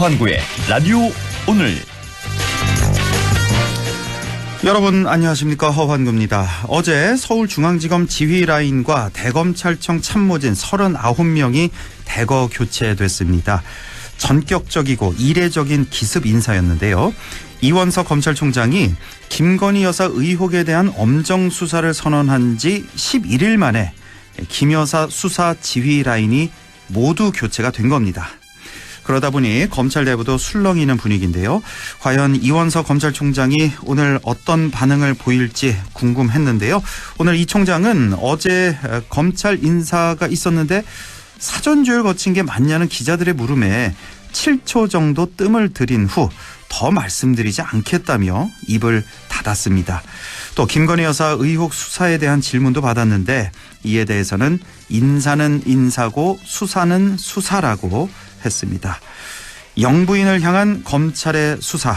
허환구의 라디오 오늘. 여러분 안녕하십니까, 허환구입니다. 어제 서울중앙지검 지휘라인과 대검찰청 참모진 39명이 대거 교체됐습니다. 전격적이고 이례적인 기습 인사였는데요. 이원석 검찰총장이 김건희 여사 의혹에 대한 엄정 수사를 선언한 지 11일 만에 김 여사 수사 지휘라인이 모두 교체가 된 겁니다. 그러다 보니 검찰 내부도 술렁이는 분위기인데요. 과연 이원석 검찰총장이 오늘 어떤 반응을 보일지 궁금했는데요. 오늘 이 총장은 어제 검찰 인사가 있었는데 사전 조율 거친 게 맞냐는 기자들의 물음에 7초 정도 뜸을 들인 후 더 말씀드리지 않겠다며 입을 닫았습니다. 또 김건희 여사 의혹 수사에 대한 질문도 받았는데 이에 대해서는 인사는 인사고 수사는 수사라고 했습니다. 영부인을 향한 검찰의 수사,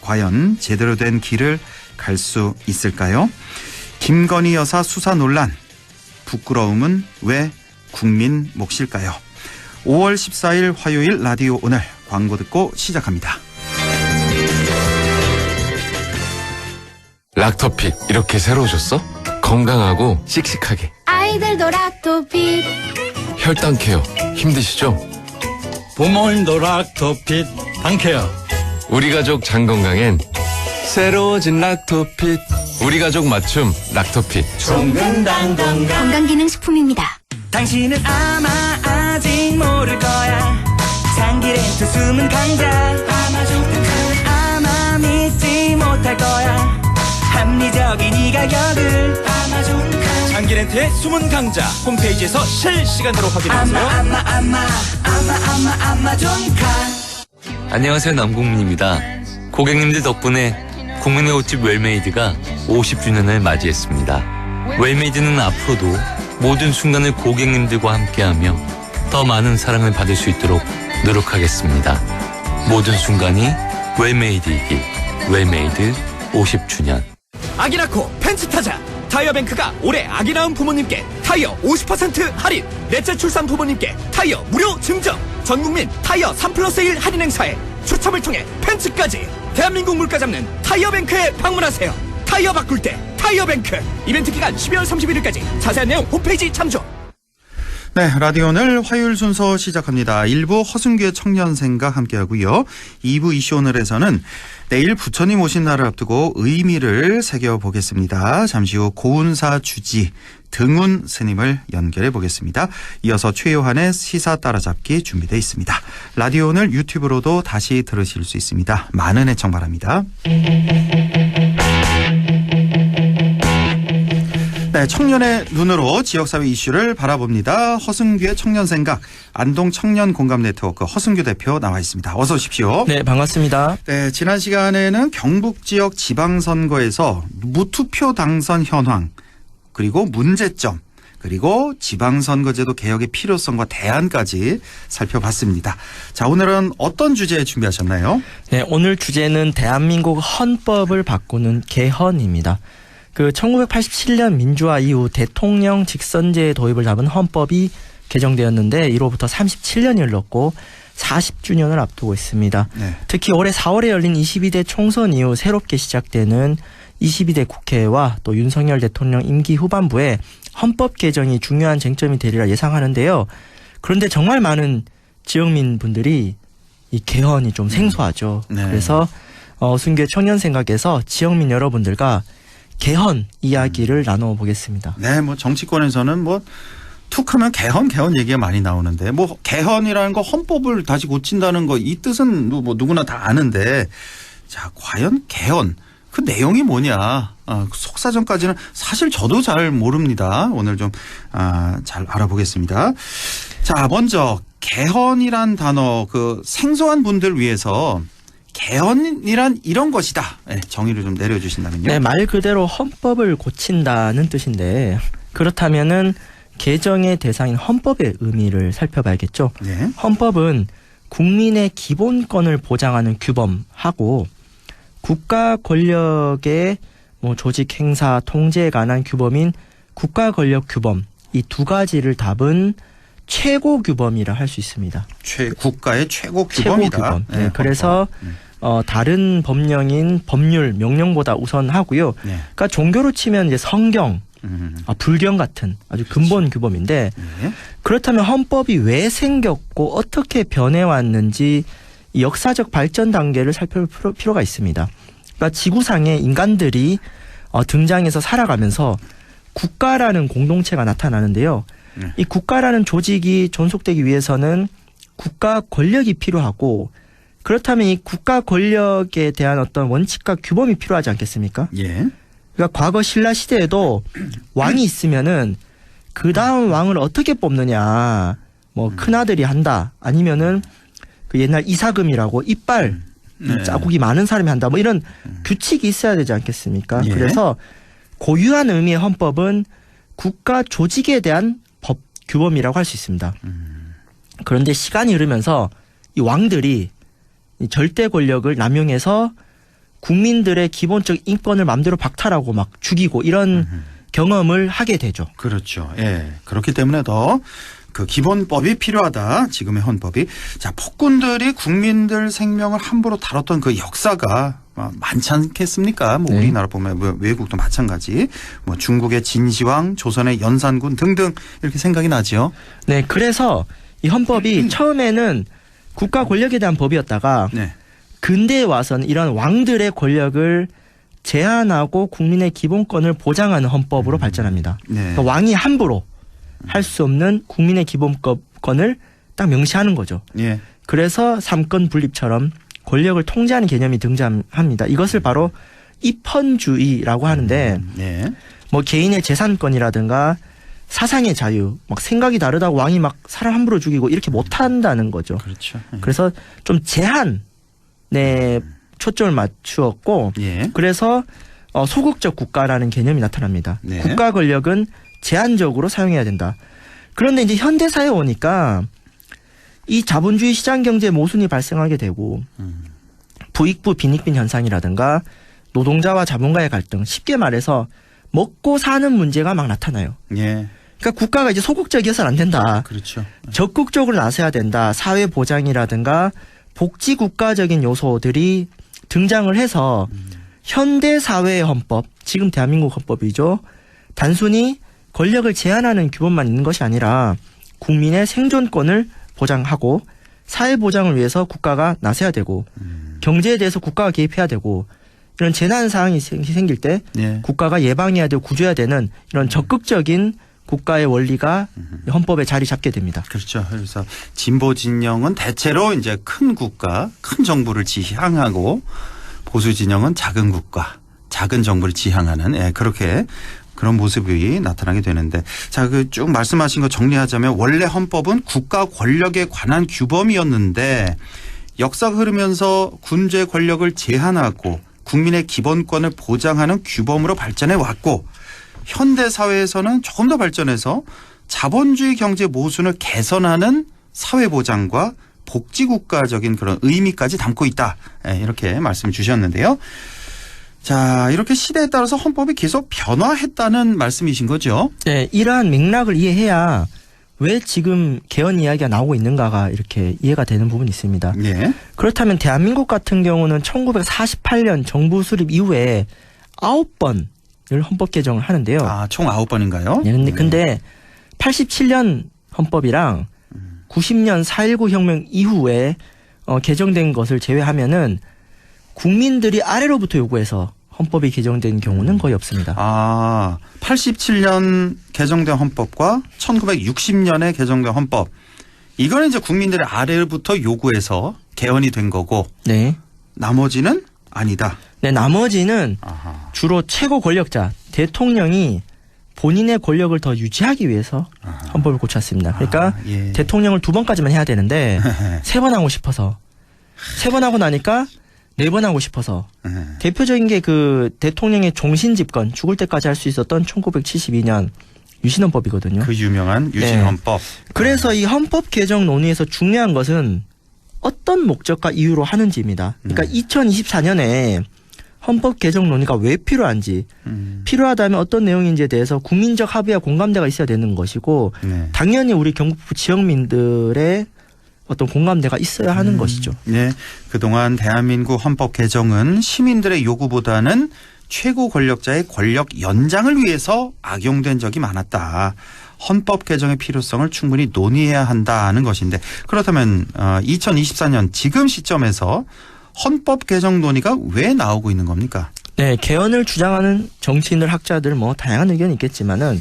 과연 제대로 된 길을 갈 수 있을까요? 김건희 여사 수사 논란, 부끄러움은 왜 국민 몫일까요? 5월 14일 화요일 라디오 오늘, 광고 듣고 시작합니다. 락토핏 이렇게 새로워졌어? 건강하고 씩씩하게. 아이들도 락토핏. 혈당 케어 힘드시죠? 부모님도 락토핏 당케어. 우리 가족 장 건강엔 새로워진 락토핏. 우리 가족 맞춤 락토핏. 종근당 건강기능식품입니다. 당신은 아마 아직 모를 거야. 장기렌트 숨은 강자. 아마 믿지 못할 거야. 합리적인 이 가격을. 장기렌트의 숨은 강자 홈페이지에서 실시간으로 확인하세요. 아마존카. 안녕하세요, 남궁민입니다. 고객님들 덕분에 국민의 옷집 웰메이드가 50주년을 맞이했습니다. 웰메이드는 앞으로도 모든 순간을 고객님들과 함께하며 더 많은 사랑을 받을 수 있도록 노력하겠습니다. 모든 순간이 웰메이드이길. 웰메이드 50주년. 아기 낳고 펜스 타자. 타이어뱅크가 올해 아기 낳은 부모님께 타이어 50% 할인, 넷째 출산 부모님께 타이어 무료 증정, 전국민 타이어 3+1 할인 행사에 추첨을 통해 펜츠까지. 대한민국 물가 잡는 타이어뱅크에 방문하세요. 타이어 바꿀 때 타이어뱅크. 이벤트 기간 12월 31일까지. 자세한 내용 홈페이지 참조. 네, 라디오 오늘 화요일 순서 시작합니다. 1부 허승규의 청년생각 함께하고요. 2부 이슈 오늘에서는 내일 부처님 오신 날을 앞두고 의미를 새겨보겠습니다. 잠시 후 고운사 주지 등운 스님을 연결해 보겠습니다. 이어서 최요한의 시사 따라잡기 준비되어 있습니다. 라디오 오늘 유튜브로도 다시 들으실 수 있습니다. 많은 애청 바랍니다. 네, 청년의 눈으로 지역사회 이슈를 바라봅니다. 허승규의 청년생각, 안동 청년공감네트워크 허승규 대표 나와 있습니다. 어서 오십시오. 네, 반갑습니다. 네, 지난 시간에는 경북 지역 지방선거에서 무투표 당선 현황, 그리고 문제점, 그리고 지방선거제도 개혁의 필요성과 대안까지 살펴봤습니다. 자, 오늘은 어떤 주제 준비하셨나요? 네, 오늘 주제는 대한민국 헌법을 바꾸는 개헌입니다. 1987년 민주화 이후 대통령 직선제 도입을 담은 헌법이 개정되었는데 이로부터 37년이 흘렀고 40주년을 앞두고 있습니다. 네. 특히 올해 4월에 열린 22대 총선 이후 새롭게 시작되는 22대 국회와 또 윤석열 대통령 임기 후반부에 헌법 개정이 중요한 쟁점이 되리라 예상하는데요. 그런데 정말 많은 지역민 분들이 이 개헌이 좀 생소하죠. 네. 그래서 순교의 청년생각에서 지역민 여러분들과 개헌 이야기를 나눠보겠습니다. 네, 뭐 정치권에서는 뭐 툭하면 개헌 얘기가 많이 나오는데, 뭐 개헌이라는 거 헌법을 다시 고친다는 거 이 뜻은 뭐 누구나 다 아는데, 자, 과연 개헌 그 내용이 뭐냐? 속사정까지는 사실 저도 잘 모릅니다. 오늘 좀 잘 알아보겠습니다. 자, 먼저 개헌이란 단어 생소한 분들 위해서. 개헌이란 이런 것이다. 네, 정의를 좀 내려주신다면요. 네, 말 그대로 헌법을 고친다는 뜻인데 그렇다면은 개정의 대상인 헌법의 의미를 살펴봐야겠죠. 네. 헌법은 국민의 기본권을 보장하는 규범하고 국가 권력의 조직 행사 통제에 관한 규범인 국가 권력 규범 이 두 가지를 담은 최고 규범이라 할 수 있습니다. 국가의 최고 규범이다. 최고 규범. 네, 네, 그래서 다른 법령인 법률, 명령보다 우선하고요. 네. 그러니까 종교로 치면 이제 성경, 불경 같은 아주 근본 규범인데 네. 그렇다면 헌법이 왜 생겼고 어떻게 변해왔는지 이 역사적 발전 단계를 살펴볼 필요가 있습니다. 그러니까 지구상에 인간들이 등장해서 살아가면서 국가라는 공동체가 나타나는데요. 이 국가라는 조직이 존속되기 위해서는 국가 권력이 필요하고 그렇다면 이 국가 권력에 대한 어떤 원칙과 규범이 필요하지 않겠습니까? 예. 그러니까 과거 신라 시대에도 왕이 있으면은 그 다음 왕을 어떻게 뽑느냐, 뭐 큰아들이 한다, 아니면은 그 옛날 이사금이라고 이빨 네. 자국이 많은 사람이 한다, 뭐 이런 규칙이 있어야 되지 않겠습니까? 예. 그래서 고유한 의미의 헌법은 국가 조직에 대한 법 규범이라고 할 수 있습니다. 그런데 시간이 흐르면서 이 왕들이 이 절대 권력을 남용해서 국민들의 기본적 인권을 마음대로 박탈하고 막 죽이고 이런 경험을 하게 되죠. 그렇죠. 예. 그렇기 때문에 더 그 기본법이 필요하다. 지금의 헌법이. 자, 폭군들이 국민들 생명을 함부로 다뤘던 그 역사가 많지 않겠습니까? 뭐 네. 우리나라 보면 뭐 외국도 마찬가지. 뭐 중국의 진시황, 조선의 연산군 등등 이렇게 생각이 나죠. 네, 그래서 이 헌법이 처음에는 국가 권력에 대한 법이었다가 네. 근대에 와서는 이런 왕들의 권력을 제한하고 국민의 기본권을 보장하는 헌법으로 발전합니다. 네. 그러니까 왕이 함부로 할 수 없는 국민의 기본권을 딱 명시하는 거죠. 예. 그래서 삼권 분립처럼 권력을 통제하는 개념이 등장합니다. 이것을 바로 입헌주의라고 하는데 네. 뭐 개인의 재산권이라든가 사상의 자유, 막 생각이 다르다고 왕이 막 사람 함부로 죽이고 이렇게 못한다는 거죠. 그렇죠. 예. 그래서 좀 제한에 초점을 맞추었고 예. 그래서 소극적 국가라는 개념이 나타납니다. 네. 국가 권력은 제한적으로 사용해야 된다. 그런데 이제 현대 사회에 오니까 이 자본주의 시장 경제 모순이 발생하게 되고 부익부 빈익빈 현상이라든가 노동자와 자본가의 갈등, 쉽게 말해서 먹고 사는 문제가 막 나타나요. 예. 그러니까 국가가 이제 소극적이어서는 안 된다. 그렇죠. 적극적으로 나서야 된다. 사회 보장이라든가 복지 국가적인 요소들이 등장을 해서 현대 사회의 헌법, 지금 대한민국 헌법이죠. 단순히 권력을 제한하는 규범만 있는 것이 아니라 국민의 생존권을 보장하고 사회 보장을 위해서 국가가 나서야 되고 경제에 대해서 국가가 개입해야 되고 이런 재난 상황이 생길 때 예. 국가가 예방해야 되고 구조해야 되는 이런 적극적인 국가의 원리가 헌법에 자리 잡게 됩니다. 그렇죠. 그래서 진보 진영은 대체로 이제 큰 국가, 큰 정부를 지향하고 보수 진영은 작은 국가, 작은 정부를 지향하는 그렇게 그런 모습이 나타나게 되는데 자, 그 쭉 말씀하신 거 정리하자면 원래 헌법은 국가 권력에 관한 규범이었는데 역사가 흐르면서 군주의 권력을 제한하고 국민의 기본권을 보장하는 규범으로 발전해 왔고 현대 사회에서는 조금 더 발전해서 자본주의 경제 모순을 개선하는 사회 보장과 복지 국가적인 그런 의미까지 담고 있다. 이렇게 말씀 주셨는데요. 자, 이렇게 시대에 따라서 헌법이 계속 변화했다는 말씀이신 거죠? 네, 이러한 맥락을 이해해야 왜 지금 개헌 이야기가 나오고 있는가가 이렇게 이해가 되는 부분이 있습니다. 네. 그렇다면 대한민국 같은 경우는 1948년 정부 수립 이후에 9번을 헌법 개정을 하는데요. 아, 총 9번인가요? 네, 근데 87년 헌법이랑 90년 4.19 혁명 이후에 개정된 것을 제외하면은 국민들이 아래로부터 요구해서 헌법이 개정된 경우는 거의 없습니다. 아, 87년 개정된 헌법과 1960년에 개정된 헌법. 이거는 이제 국민들의 아래로부터 요구해서 개헌이 된 거고 네. 나머지는 아니다. 네, 나머지는 아하. 주로 최고 권력자, 대통령이 본인의 권력을 더 유지하기 위해서 헌법을 고쳤습니다. 그러니까 예. 대통령을 2번까지만 해야 되는데 3번 하고 싶어서 3번 하고 나니까 4번 하고 싶어서 대표적인 게 그 대통령의 종신 집권 죽을 때까지 할 수 있었던 1972년 유신헌법이거든요. 그 유명한 유신헌법. 그래서 이 헌법 개정 논의에서 중요한 것은 어떤 목적과 이유로 하는지입니다. 그러니까 2024년에 헌법 개정 논의가 왜 필요한지, 필요하다면 어떤 내용인지에 대해서 국민적 합의와 공감대가 있어야 되는 것이고, 네. 당연히 우리 경북 지역민들의 어떤 공감대가 있어야 하는 것이죠. 네. 그동안 대한민국 헌법 개정은 시민들의 요구보다는 최고 권력자의 권력 연장을 위해서 악용된 적이 많았다. 헌법 개정의 필요성을 충분히 논의해야 한다는 것인데, 그렇다면 2024년 지금 시점에서 헌법 개정 논의가 왜 나오고 있는 겁니까? 네, 개헌을 주장하는 정치인들, 학자들 뭐 다양한 의견이 있겠지만은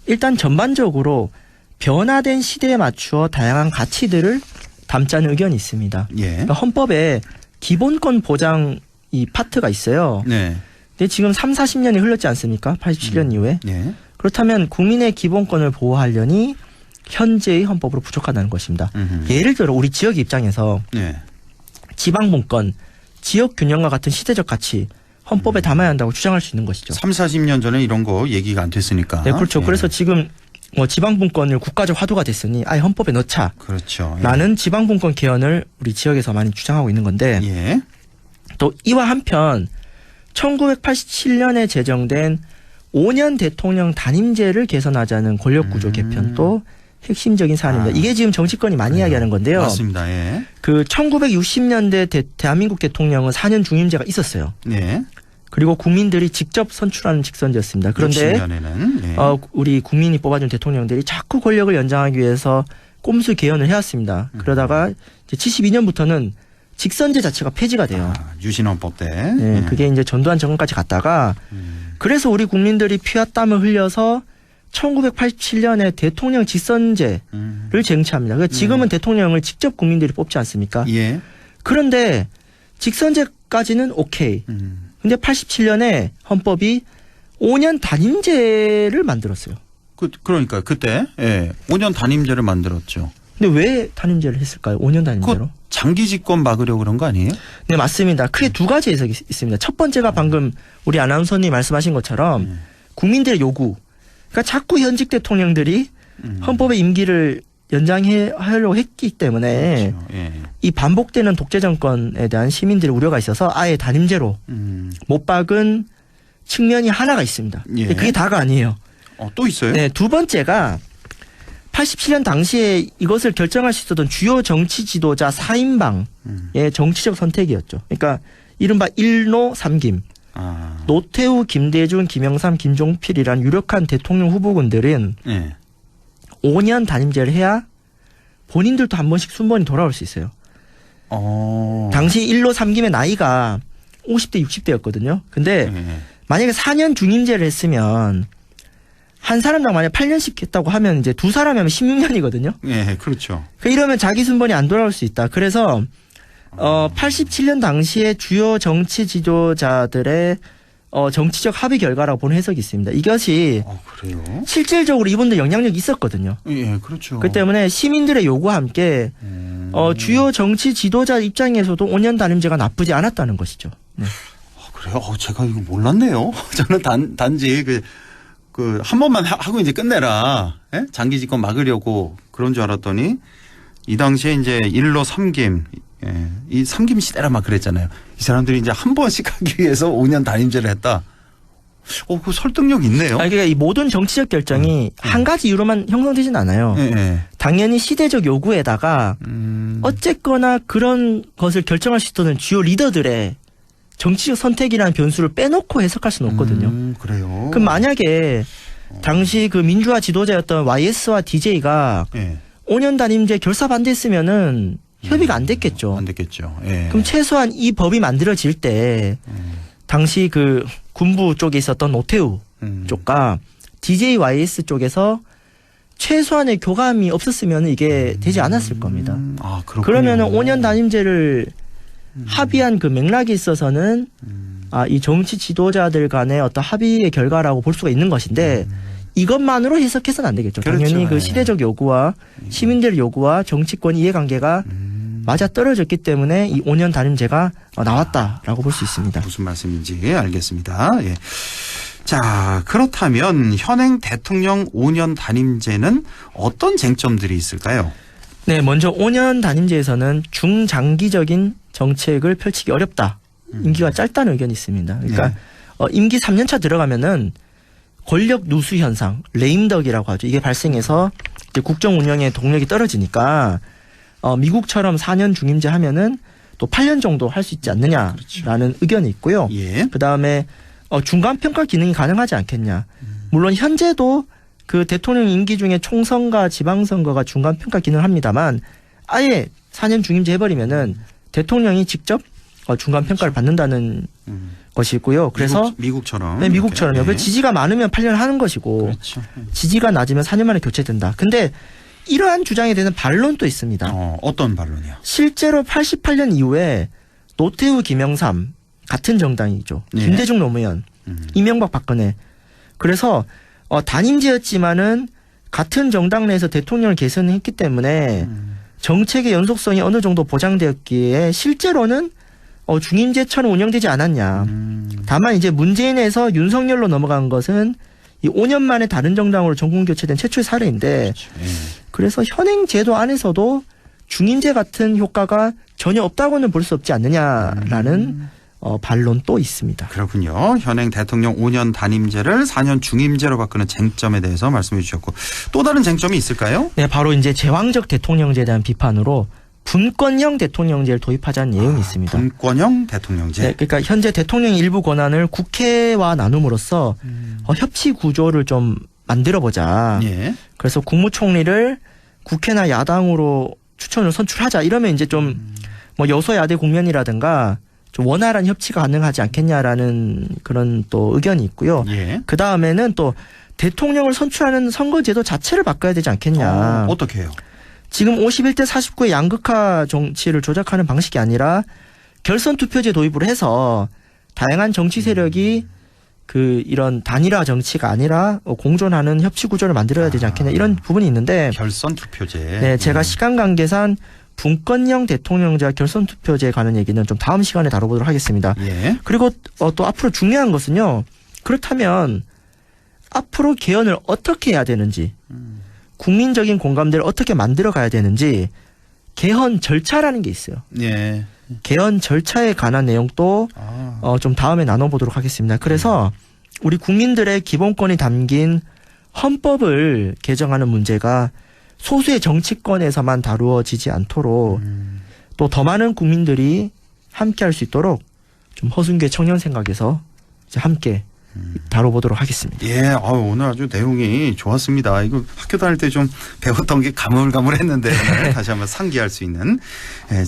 일단 전반적으로 변화된 시대에 맞추어 다양한 가치들을 담자는 의견이 있습니다. 예. 그러니까 헌법에 기본권 보장 이 파트가 있어요. 네. 근데 지금 30-40년이 흘렀지 않습니까? 87년 이후에. 예. 그렇다면 국민의 기본권을 보호하려니 현재의 헌법으로 부족하다는 것입니다. 예를 들어 우리 지역 입장에서 네. 지방분권, 지역 균형과 같은 시대적 가치 헌법에 담아야 한다고 주장할 수 있는 것이죠. 30-40년 전에 이런 거 얘기가 안 됐으니까. 네, 그렇죠. 예. 그래서 지금 뭐 지방분권을 국가적 화두가 됐으니 아예 헌법에 넣자. 그렇죠. 예. 라는 지방분권 개헌을 우리 지역에서 많이 주장하고 있는 건데 예. 또 이와 한편 1987년에 제정된 5년 대통령 단임제를 개선하자는 권력구조 개편도 핵심적인 사안입니다. 이게 지금 정치권이 많이 이야기하는 건데요. 맞습니다. 예. 그 1960년대 대한민국 대통령은 4년 중임제가 있었어요. 네. 그리고 국민들이 직접 선출하는 직선제였습니다. 그런데 60년에는 예. 우리 국민이 뽑아준 대통령들이 자꾸 권력을 연장하기 위해서 꼼수 개헌을 해왔습니다. 그러다가 이제 72년부터는 직선제 자체가 폐지가 돼요. 유신헌법 때. 네, 예. 그게 이제 전두환 정권까지 갔다가 그래서 우리 국민들이 피와 땀을 흘려서 1987년에 대통령 직선제를 쟁취합니다. 그러니까 지금은 대통령을 직접 국민들이 뽑지 않습니까? 예. 그런데 직선제까지는 오케이. 근데 87년에 헌법이 5년 단임제를 만들었어요. 그러니까 그때 예. 5년 단임제를 만들었죠. 근데 왜 단임제를 했을까요? 5년 단임제로? 장기 집권 막으려고 그런 거 아니에요? 네, 맞습니다. 크게 두 가지 해석이 있습니다. 첫 번째가 방금 우리 아나운서님 말씀하신 것처럼 국민들의 요구. 그러니까 자꾸 현직 대통령들이 헌법의 임기를 연장하려고 했기 때문에 그렇죠. 예. 이 반복되는 독재 정권에 대한 시민들의 우려가 있어서 아예 단임제로 못 박은 측면이 하나가 있습니다. 예. 근데 그게 다가 아니에요. 또 있어요? 네, 두 번째가 87년 당시에 이것을 결정할 수 있었던 주요 정치 지도자 4인방의 정치적 선택이었죠. 그러니까 이른바 1노 3김. 노태우, 김대중, 김영삼, 김종필이란 유력한 대통령 후보군들은 예. 5년 단임제를 해야 본인들도 한 번씩 순번이 돌아올 수 있어요. 당시 1노 3김의 나이가 50대, 60대였거든요. 근데 예. 만약에 4년 중임제를 했으면 한 사람당 만약 8년씩 했다고 하면 이제 두 사람이 하면 16년이거든요. 예, 그렇죠. 이러면 자기 순번이 안 돌아올 수 있다. 그래서 87년 당시에 주요 정치 지도자들의 정치적 합의 결과라고 보는 해석이 있습니다. 이것이 그래요? 실질적으로 이분들 영향력이 있었거든요. 예, 그렇죠. 그 때문에 시민들의 요구와 함께 주요 정치 지도자 입장에서도 5년 단임제가 나쁘지 않았다는 것이죠. 네. 그래요? 제가 이거 몰랐네요. 저는 단지 한 번만 하고 이제 끝내라. 예? 장기 집권 막으려고 그런 줄 알았더니 이 당시에 이제 1로 3김, 예. 이 3김 시대라 막 그랬잖아요. 이 사람들이 이제 한 번씩 하기 위해서 5년 단임제를 했다. 그 설득력 있네요. 그러니까 이 모든 정치적 결정이 한 가지 이유로만 형성되진 않아요. 예. 당연히 시대적 요구에다가 어쨌거나 그런 것을 결정할 수 있었던 주요 리더들의 정치적 선택이라는 변수를 빼놓고 해석할 수는 없거든요. 그래요. 그럼 만약에 당시 그 민주화 지도자였던 YS와 DJ가 예. 5년 단임제 결사 반대했으면은 협의가 안 됐겠죠. 안 됐겠죠. 예. 그럼 최소한 이 법이 만들어질 때 당시 그 군부 쪽에 있었던 노태우 쪽과 DJ YS 쪽에서 최소한의 교감이 없었으면 이게 되지 않았을 겁니다. 그렇군요. 그러면은 5년 단임제를 합의한 그 맥락에 있어서는 이 정치 지도자들 간의 어떤 합의의 결과라고 볼 수가 있는 것인데 이것만으로 해석해서는 안 되겠죠. 그렇죠. 당연히 그 시대적 요구와 시민들의 요구와 정치권 이해관계가 맞아 떨어졌기 때문에 이 5년 단임제가 나왔다라고 볼 수 있습니다. 무슨 말씀인지 알겠습니다. 예. 자, 그렇다면 현행 대통령 5년 단임제는 어떤 쟁점들이 있을까요? 네, 먼저 5년 단임제에서는 중장기적인 정책을 펼치기 어렵다. 임기가 짧다는 의견이 있습니다. 그러니까 네. 임기 3년차 들어가면은 권력 누수 현상, 레임덕이라고 하죠. 이게 발생해서 이제 국정 운영의 동력이 떨어지니까 미국처럼 4년 중임제 하면은 또 8년 정도 할 수 있지 않느냐라는 의견이 있고요. 예. 그다음에 중간 평가 기능이 가능하지 않겠냐. 물론 현재도 그 대통령 임기 중에 총선과 지방선거가 중간 평가 기능을 합니다만 아예 4년 중임제 해버리면은 대통령이 직접 중간 평가를 받는다는 것이 있고요. 그래서 미국처럼. 네, 미국처럼요. 이렇게. 그 지지가 많으면 8년 하는 것이고 그렇죠. 지지가 낮으면 4년 만에 교체된다. 근데 이러한 주장에 대한 반론도 있습니다. 어떤 반론이요? 실제로 88년 이후에 노태우, 김영삼 같은 정당이죠. 네. 김대중 노무현, 이명박 박근혜. 그래서 단임제였지만은 같은 정당 내에서 대통령을 계승했기 때문에 정책의 연속성이 어느 정도 보장되었기에 실제로는 중임제처럼 운영되지 않았냐. 다만 이제 문재인에서 윤석열로 넘어간 것은 이 5년 만에 다른 정당으로 정권 교체된 최초의 사례인데 그래서 현행 제도 안에서도 중임제 같은 효과가 전혀 없다고는 볼 수 없지 않느냐라는 반론도 있습니다. 그렇군요. 현행 대통령 5년 단임제를 4년 중임제로 바꾸는 쟁점에 대해서 말씀해 주셨고 또 다른 쟁점이 있을까요? 네, 바로 이제 제왕적 대통령제에 대한 비판으로 분권형 대통령제를 도입하자는 내용이 있습니다. 분권형 대통령제. 네, 그러니까 현재 대통령의 일부 권한을 국회와 나눔으로써 협치 구조를 좀 만들어보자. 예. 그래서 국무총리를 국회나 야당으로 추천을 선출하자. 이러면 이제 좀 뭐 여소야대 국면이라든가 좀 원활한 협치가 가능하지 않겠냐라는 그런 또 의견이 있고요. 예. 그 다음에는 또 대통령을 선출하는 선거제도 자체를 바꿔야 되지 않겠냐. 어떻게 해요? 지금 51대 49의 양극화 정치를 조작하는 방식이 아니라 결선 투표제 도입을 해서 다양한 정치 세력이 그 이런 단일화 정치가 아니라 공존하는 협치 구조를 만들어야 되지 않겠냐 이런 부분이 있는데 결선 투표제. 네, 제가 시간 관계상 분권형 대통령제와 결선 투표제에 관한 얘기는 좀 다음 시간에 다뤄보도록 하겠습니다. 예. 그리고 또 앞으로 중요한 것은요. 그렇다면 앞으로 개헌을 어떻게 해야 되는지 국민적인 공감대를 어떻게 만들어 가야 되는지 개헌 절차라는 게 있어요. 예. 개헌 절차에 관한 내용도 좀 다음에 나눠보도록 하겠습니다. 그래서 우리 국민들의 기본권이 담긴 헌법을 개정하는 문제가 소수의 정치권에서만 다루어지지 않도록 또 더 많은 국민들이 함께할 수 있도록 좀 허순교의 청년 생각에서 이제 함께 다뤄보도록 하겠습니다. 예, 오늘 아주 내용이 좋았습니다. 이거 학교 다닐 때 좀 배웠던 게 가물가물했는데 오늘 다시 한번 상기할 수 있는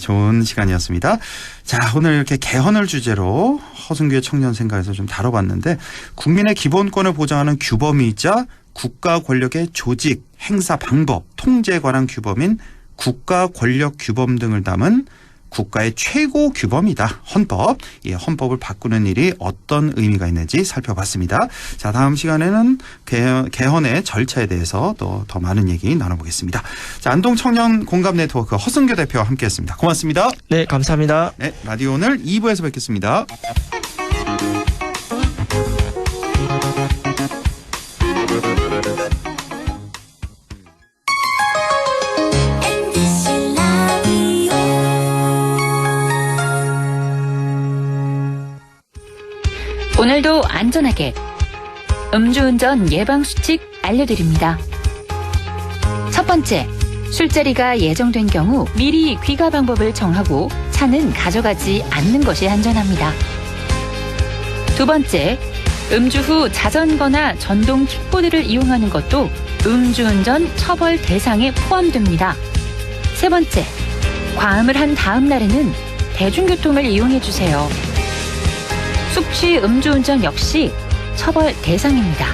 좋은 시간이었습니다. 자, 오늘 이렇게 개헌을 주제로 허순교의 청년 생각에서 좀 다뤄봤는데 국민의 기본권을 보장하는 규범이자 국가 권력의 조직, 행사 방법, 통제에 관한 규범인 국가 권력 규범 등을 담은 국가의 최고 규범이다. 헌법. 이 헌법을 바꾸는 일이 어떤 의미가 있는지 살펴봤습니다. 자, 다음 시간에는 개헌의 절차에 대해서 또 더 많은 얘기 나눠보겠습니다. 자, 안동 청년 공감 네트워크 허순교 대표와 함께했습니다. 고맙습니다. 네, 감사합니다. 네, 라디오 오늘 2부에서 뵙겠습니다. 오늘도 안전하게 음주운전 예방수칙 알려드립니다. 첫 번째, 술자리가 예정된 경우 미리 귀가 방법을 정하고 차는 가져가지 않는 것이 안전합니다. 두 번째, 음주 후 자전거나 전동 킥보드를 이용하는 것도 음주운전 처벌 대상에 포함됩니다. 세 번째, 과음을 한 다음 날에는 대중교통을 이용해주세요. 숙취 음주운전 역시 처벌 대상입니다.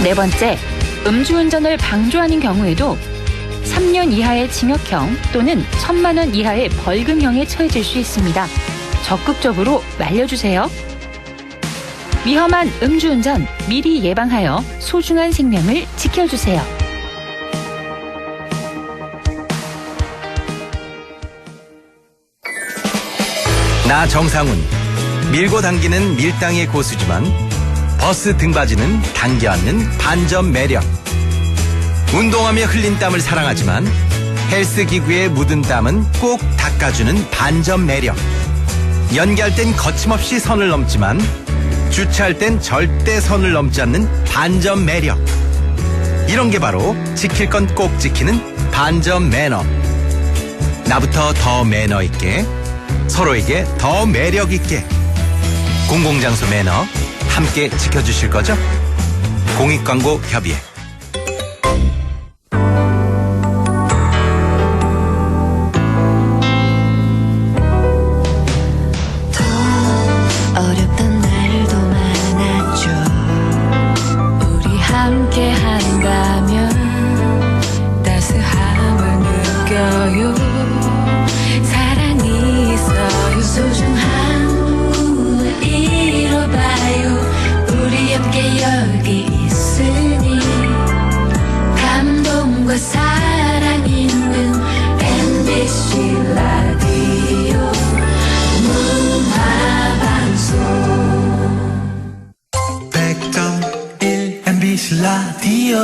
네 번째, 음주운전을 방조하는 경우에도 3년 이하의 징역형 또는 1,000만 원 이하의 벌금형에 처해질 수 있습니다. 적극적으로 말려주세요. 위험한 음주운전 미리 예방하여 소중한 생명을 지켜주세요. 나 정상훈. 밀고 당기는 밀당의 고수지만 버스 등받이는 당겨 앉는 반전 매력. 운동하며 흘린 땀을 사랑하지만 헬스기구에 묻은 땀은 꼭 닦아주는 반전 매력. 연기할 땐 거침없이 선을 넘지만 주차할 땐 절대 선을 넘지 않는 반전 매력. 이런 게 바로 지킬 건 꼭 지키는 반전 매너. 나부터 더 매너 있게, 서로에게 더 매력 있게. 공공장소 매너 함께 지켜주실 거죠? 공익광고협의회. 어렵던 날도 많았죠. 우리 함께 한다면 따스함을 느껴요. 사랑이 있어요. 소중한 꿈을 이뤄봐요. 우리 함께 여기 있으니 감동과 사랑 있는 MBC 라디오 문화방송 100.1 MBC 라디오.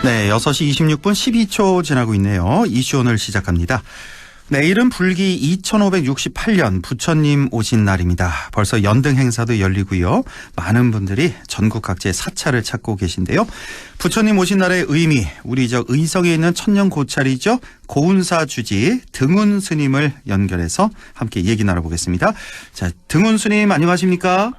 네, 6시 26분 12초 지나고 있네요. 이슈 오늘 시작합니다. 내일은 불기 2568년 부처님 오신 날입니다. 벌써 연등 행사도 열리고요. 많은 분들이 전국 각지의 사찰을 찾고 계신데요. 부처님 오신 날의 의미, 우리 의성에 있는 천년 고찰이죠. 고운사 주지 등운 스님을 연결해서 함께 얘기 나눠보겠습니다. 자, 등운 스님 안녕하십니까?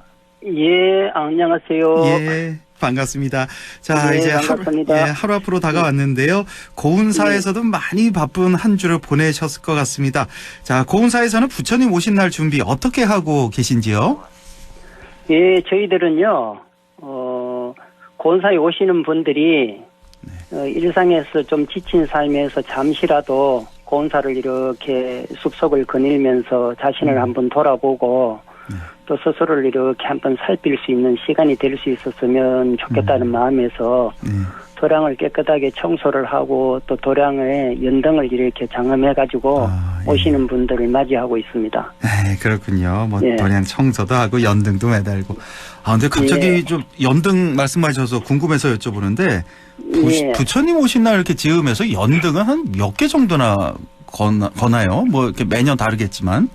예, 안녕하세요. 예. 반갑습니다. 자, 네, 이제 반갑습니다. 하루 앞으로 다가왔는데요. 고운사에서도 많이 바쁜 한 주를 보내셨을 것 같습니다. 자, 고운사에서는 부처님 오신 날 준비 어떻게 하고 계신지요? 예, 저희들은요, 고운사에 오시는 분들이 일상에서 좀 지친 삶에서 잠시라도 고운사를 이렇게 숲속을 거닐면서 자신을 한번 돌아보고 또 스스로를 이렇게 한번 살필 수 있는 시간이 될 수 있었으면 좋겠다는 마음에서 도량을 깨끗하게 청소를 하고 또 도량에 연등을 이렇게 장엄해가지고 오시는 분들을 맞이하고 있습니다. 네, 그렇군요. 뭐 예. 도량 청소도 하고 연등도 매달고. 아, 근데 갑자기 예. 좀 연등 말씀하셔서 궁금해서 여쭤보는데 예. 부처님 오신 날 이렇게 지으면서 연등은 한 몇 개 정도나 거나요? 뭐 이렇게 매년 다르겠지만.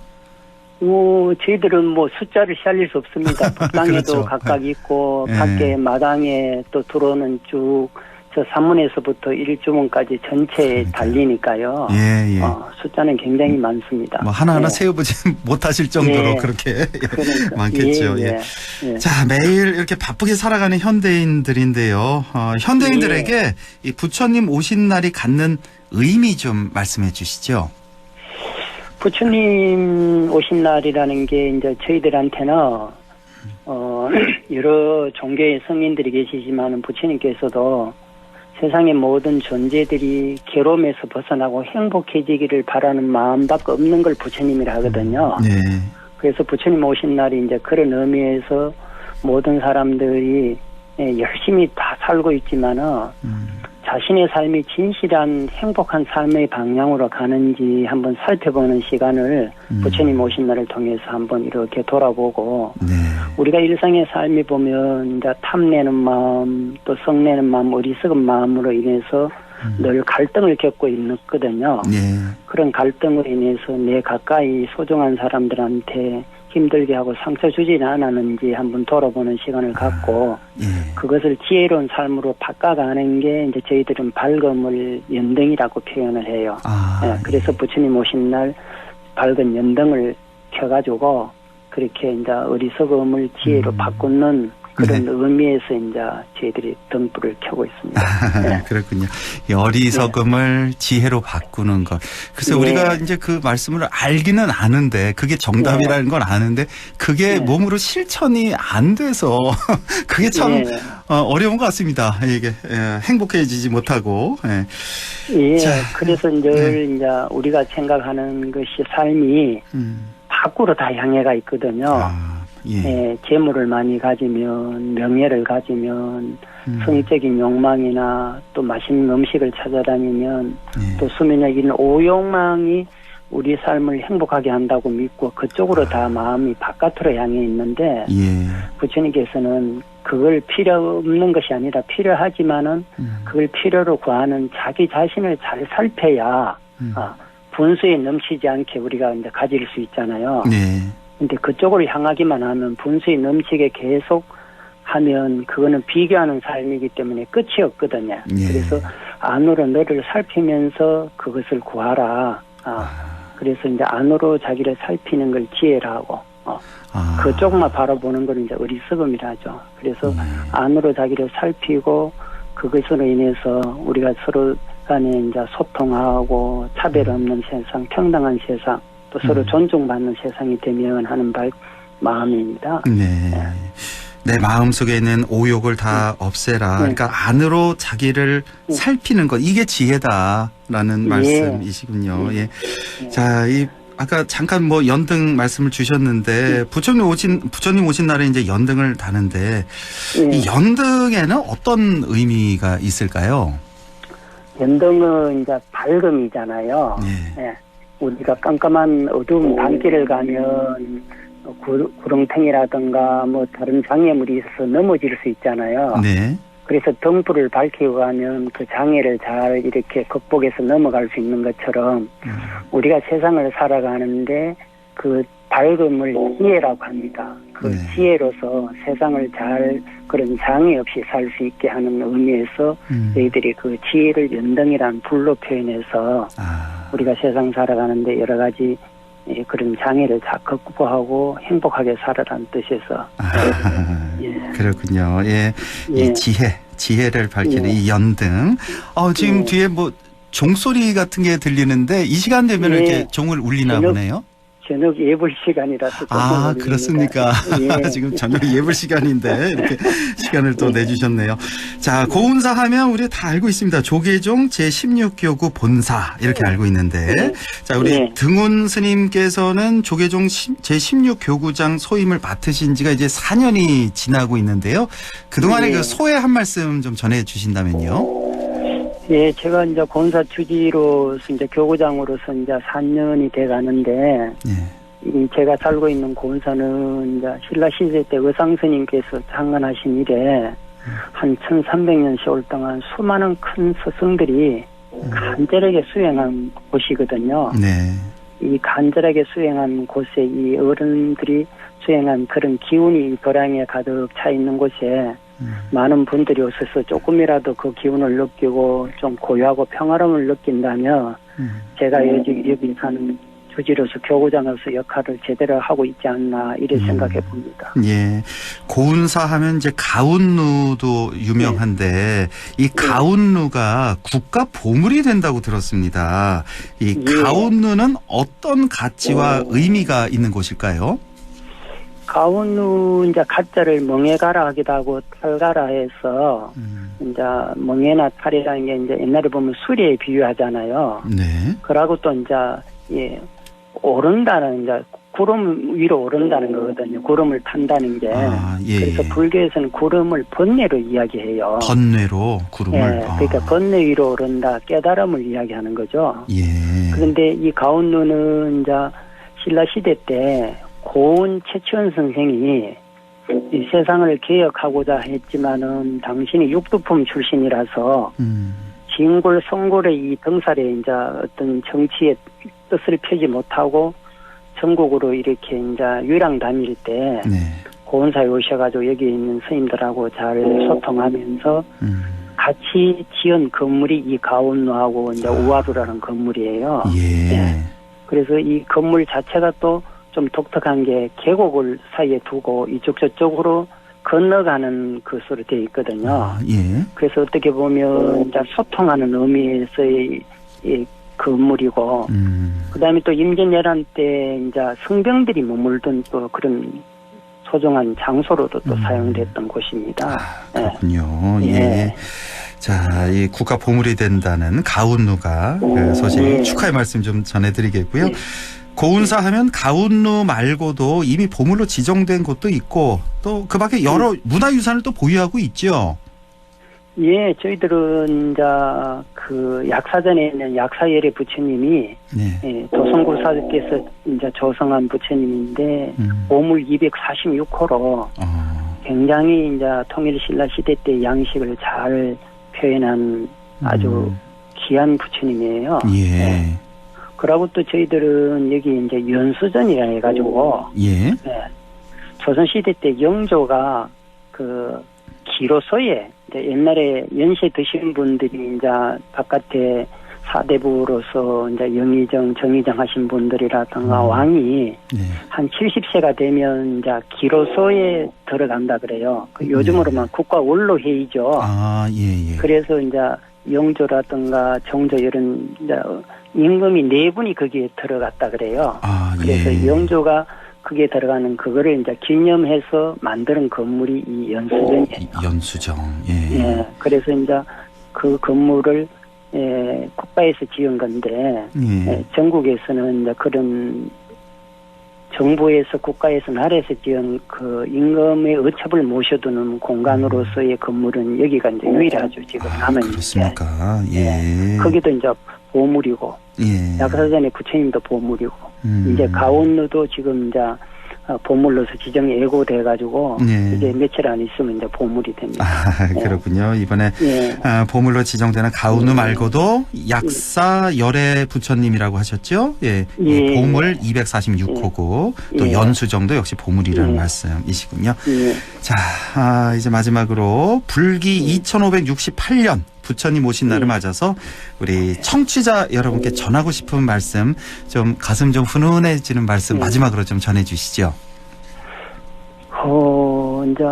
저희들은 뭐 숫자를 살릴 수 없습니다. 북방에도 그렇죠. 각각 있고 예. 밖에 마당에 또 들어오는 쭉 저 산문에서부터 1주문까지 전체에 달리니까요. 예, 예. 숫자는 굉장히 많습니다. 뭐 하나하나 예. 세어보지 못하실 정도로 예. 그렇게 그러니까. 많겠죠. 예, 예. 예. 자, 매일 이렇게 바쁘게 살아가는 현대인들인데요. 현대인들에게 예. 이 부처님 오신 날이 갖는 의미 좀 말씀해 주시죠. 부처님 오신 날이라는 게 이제 저희들한테는 여러 종교의 성인들이 계시지만 부처님께서도 세상의 모든 존재들이 괴로움에서 벗어나고 행복해지기를 바라는 마음밖에 없는 걸 부처님이라 하거든요. 네. 그래서 부처님 오신 날이 이제 그런 의미에서 모든 사람들이 열심히 다 살고 있지만은 자신의 삶이 진실한 행복한 삶의 방향으로 가는지 한번 살펴보는 시간을 부처님 오신 날을 통해서 한번 이렇게 돌아보고 네. 우리가 일상의 삶이 보면 이제 탐내는 마음 또 성내는 마음 어리석은 마음으로 인해서 늘 갈등을 겪고 있거든요. 네. 그런 갈등으로 인해서 내 가까이 소중한 사람들한테 힘들게 하고 상처 주지는 않았는지 한번 돌아보는 시간을 갖고 예. 그것을 지혜로운 삶으로 바꿔가는 게 이제 저희들은 밝음을 연등이라고 표현을 해요. 그래서 부처님 오신 날 밝은 연등을 켜가지고 그렇게 이제 어리석음을 지혜로 바꾸는 그런 의미에서 이제 저희들이 등불을 켜고 있습니다. 네. 그렇군요. 이 어리석음을 지혜로 바꾸는 것. 글쎄 우리가 이제 그 말씀을 알기는 아는데 그게 정답이라는 건 아는데 그게 몸으로 실천이 안 돼서 그게 참 어려운 것 같습니다. 이게 행복해지지 못하고. 예. 그래서 늘 이제 우리가 생각하는 것이 삶이 밖으로 다 향해가 있거든요. 재물을 많이 가지면 명예를 가지면 성적인 욕망이나 또 맛있는 음식을 찾아다니면 또 수면에 있는 오욕망이 우리 삶을 행복하게 한다고 믿고 그쪽으로 다 마음이 바깥으로 향해 있는데 부처님께서는 그걸 필요 없는 것이 아니라 필요하지만은 그걸 필요로 구하는 자기 자신을 잘 살펴야 분수에 넘치지 않게 우리가 이제 가질 수 있잖아요. 네. 근데 그쪽으로 향하기만 하면 분수에 넘치게 계속 하면 그거는 비교하는 삶이기 때문에 끝이 없거든요. 예. 그래서 안으로 너를 살피면서 그것을 구하라. 그래서 이제 안으로 자기를 살피는 걸 지혜라고. 그쪽만 바라보는 걸 이제 어리석음이라 하죠. 그래서 안으로 자기를 살피고 그것으로 인해서 우리가 서로 간에 이제 소통하고 차별 없는 세상, 평등한 세상, 또 서로 존중받는 세상이 되면 하는 마음입니다. 네. 내 마음속에 있는 오욕을 다 없애라. 그러니까 안으로 자기를 살피는 것, 이게 지혜다라는 말씀이시군요. 예. 자, 아까 잠깐 뭐 연등 말씀을 주셨는데 부처님 오신 날에 이제 연등을 다는데 이 연등에는 어떤 의미가 있을까요? 연등은 이제 밝음이잖아요. 예. 우리가 깜깜한 어두운 밤길을 가면 구렁텅이라든가 뭐 다른 장애물이 있어서 넘어질 수 있잖아요. 네. 그래서 등불을 밝히고 가면 그 장애를 잘 이렇게 극복해서 넘어갈 수 있는 것처럼 우리가 세상을 살아가는데 그 밝음을 지혜라고 합니다. 그 지혜로서 세상을 잘 그런 장애 없이 살 수 있게 하는 의미에서 저희들이 그 지혜를 연등이란 불로 표현해서 우리가 세상 살아가는데 여러 가지 그런 장애를 다 극복하고 행복하게 살아라는 뜻에서. 그렇군요. 예. 이 지혜를 밝히는 이 연등. 지금 뒤에 뭐 종소리 같은 게 들리는데 이 시간 되면 이렇게 종을 울리나 보네요. 저녁 예불 시간이라서. 그렇습니까? 지금 저녁 예불 시간인데 이렇게 시간을 또 내주셨네요. 자, 고운사 하면 우리 다 알고 있습니다. 조계종 제16교구 본사 이렇게 알고 있는데 자, 우리 등훈 스님께서는 조계종 제16교구장 소임을 맡으신 지가 이제 4년이 지나고 있는데요. 그동안에 그 소회 한 말씀 좀 전해 주신다면요. 예, 제가 이제 권사 주지로서 이제 교구장으로서 이제 4년이 돼 가는데, 제가 살고 있는 권사는 이제 신라 시대 때 의상스님께서 창건하신 이래 한 1300년 세월 동안 수많은 큰 스승들이 간절하게 수행한 곳이거든요. 네. 이 간절하게 수행한 곳에 이 어른들이 수행한 그런 기운이 도량에 가득 차 있는 곳에 많은 분들이 오셔서 조금이라도 그 기운을 느끼고 좀 고요하고 평화로움을 느낀다면 제가 여기 사는 주지로서 교구장으로서 역할을 제대로 하고 있지 않나 이렇게 생각해 봅니다. 예, 고운사 하면 이제 가운누도 유명한데 이 가운누가 국가 보물이 된다고 들었습니다. 이 가운누는 어떤 가치와 의미가 있는 곳일까요? 가운누 이제 가짜를 멍해가라 하기도 하고 탈가라 해서 이제 멍해나 탈이라는 게 이제 옛날에 보면 수리에 비유하잖아요. 네. 그러고 또 이제 오른다는 이제 구름 위로 오른다는 거거든요. 구름을 탄다는 게. 그래서 불교에서는 구름을 번뇌로 이야기해요. 번뇌로 구름을. 그러니까 번뇌 위로 오른다, 깨달음을 이야기하는 거죠. 예. 그런데 이 가운누는 이제 신라 시대 때 고은 최치원 선생이 이 세상을 개혁하고자 했지만은 당신이 육두품 출신이라서 진골 송골의 이 등살에 이제 어떤 정치의 뜻을 펴지 못하고 전국으로 이렇게 이제 유랑 다닐 때 고은사에 오셔가지고 여기 있는 스님들하고 잘 소통하면서 같이 지은 건물이 이 가운누하고 이제 우아루라는 건물이에요. 그래서 이 건물 자체가 또 좀 독특한 게 계곡을 사이에 두고 이쪽 저쪽으로 건너가는 것으로 되어 있거든요. 그래서 어떻게 보면 이제 소통하는 의미에서의 이 건물이고, 그다음에 또 임진왜란 때 이제 성병들이 머물던 또 그런 소중한 장소로도 또 사용됐던 곳입니다. 그렇군요. 예. 자, 이 국가 보물이 된다는 가운누가 그 소식 축하의 말씀 좀 전해드리겠고요. 고운사 하면 가운누 말고도 이미 보물로 지정된 곳도 있고 또 그 밖에 여러 문화유산을 또 보유하고 있죠. 예, 저희들은 이제 그 약사전에 있는 약사열의 부처님이 도성고사께서 이제 조성한 부처님인데 보물 246호로 굉장히 이제 통일신라 시대 때 양식을 잘 표현한 아주 귀한 부처님이에요. 예. 네. 그러고 또 저희들은 여기 이제 연수전이라 해가지고 예. 네. 조선시대 때 영조가 그 기로소에 이제 옛날에 연세 드신 분들이 이제 바깥에 사대부로서 이제 영의정, 정의정 하신 분들이라든가 왕이 한 70세가 되면 이제 기로소에 들어간다 그래요. 그 요즘으로만 국가 원로회의죠. 아, 예, 예. 그래서 이제 영조라든가 정조 이런 이제 임금이 4분이 거기에 들어갔다 그래요. 아, 그래서 예. 영조가 그게 들어가는 그거를 이제 기념해서 만드는 건물이 이 연수전이에요. 연수정. 예. 예. 그래서 이제 그 건물을 국가에서 지은 건데 전국에서는 이제 그런 정부에서 국가에서 나라에서 지은 그 임금의 어첩을 모셔두는 공간으로서의 건물은 여기가 이제 유일하죠. 지금 남은 그렇습니까? 예. 거기도 이제 보물이고 예. 약사전의 부처님도 보물이고 이제 가온루도 지금 이제 보물로서 지정이 예고돼가지고 예. 이제 며칠 안 있으면 이제 보물이 됩니다. 아, 그렇군요. 이번에 보물로 지정되는 가운우 말고도 약사 열애 부처님이라고 하셨죠? 예. 예. 보물 246호고 또 연수정도 역시 보물이라는 말씀이시군요. 자, 이제 마지막으로 불기 2568년 부처님 오신 날을 맞아서 우리 청취자 여러분께 전하고 싶은 말씀, 좀 가슴 좀 훈훈해지는 말씀 마지막으로 좀 전해주시죠. 이제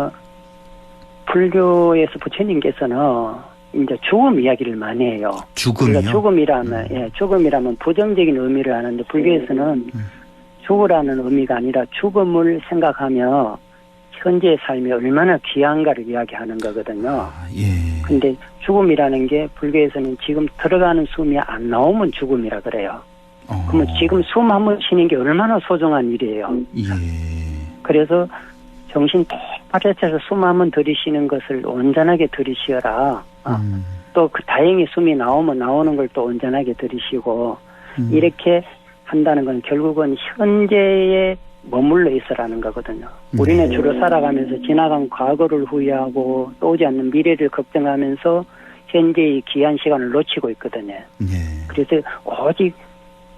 불교에서 부처님께서는 이제 죽음 이야기를 많이 해요. 죽음이요? 죽음이라면 부정적인 의미를 하는데 불교에서는 죽으라는 의미가 아니라 죽음을 생각하며 현재의 삶이 얼마나 귀한가를 이야기하는 거거든요. 예. 근데 죽음이라는 게 불교에서는 지금 들어가는 숨이 안 나오면 죽음이라 그래요. 그러면 지금 숨 한 번 쉬는 게 얼마나 소중한 일이에요. 예. 그래서 정신 똑바로 차서 숨 한 번 들이쉬는 것을 온전하게 들이쉬어라. 또 그 다행히 숨이 나오면 나오는 걸 또 온전하게 들이쉬고 이렇게 한다는 건 결국은 현재에 머물러 있으라는 거거든요. 우리는 주로 살아가면서 지나간 과거를 후회하고 또 오지 않는 미래를 걱정하면서 현재의 귀한 시간을 놓치고 있거든요. 그래서 오직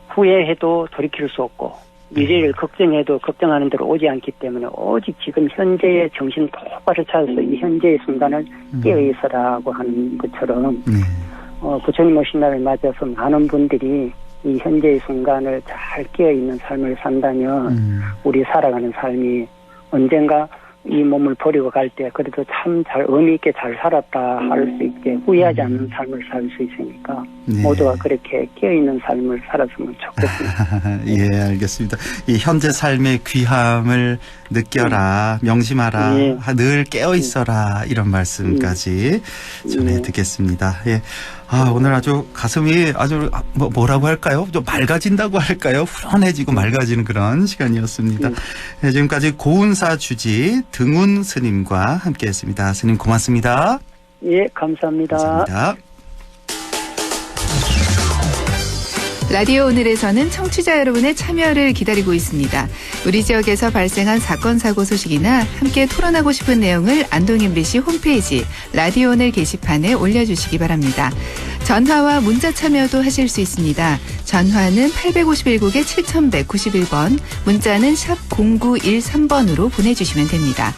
후회해도 돌이킬 수 없고 미래를 걱정해도 걱정하는 대로 오지 않기 때문에 오직 지금 현재의 정신 똑바로 차려서 이 현재의 순간을 깨어있으라고 하는 것처럼 부처님 오신 날을 맞아서 많은 분들이 이 현재의 순간을 잘 깨어있는 삶을 산다면 우리 살아가는 삶이 언젠가 이 몸을 버리고 갈 때 그래도 참 잘 의미 있게 잘 살았다 할 수 있게 후회하지 않는 삶을 살 수 있으니까 모두가 그렇게 깨어있는 삶을 살았으면 좋겠습니다. 예, 알겠습니다. 이 현재 삶의 귀함을 느껴라, 명심하라, 늘 깨어있어라 이런 말씀까지 전해 듣겠습니다. 예. 오늘 아주 가슴이 아주 뭐라고 할까요? 좀 맑아진다고 할까요? 후련해지고 맑아지는 그런 시간이었습니다. 네, 지금까지 고운사 주지 등운 스님과 함께했습니다. 스님 고맙습니다. 예, 감사합니다. 감사합니다. 라디오 오늘에서는 청취자 여러분의 참여를 기다리고 있습니다. 우리 지역에서 발생한 사건 사고 소식이나 함께 토론하고 싶은 내용을 안동 MBC 홈페이지 라디오 오늘 게시판에 올려주시기 바랍니다. 전화와 문자 참여도 하실 수 있습니다. 전화는 851국에 7191번, 문자는 샵 0913번으로 보내주시면 됩니다.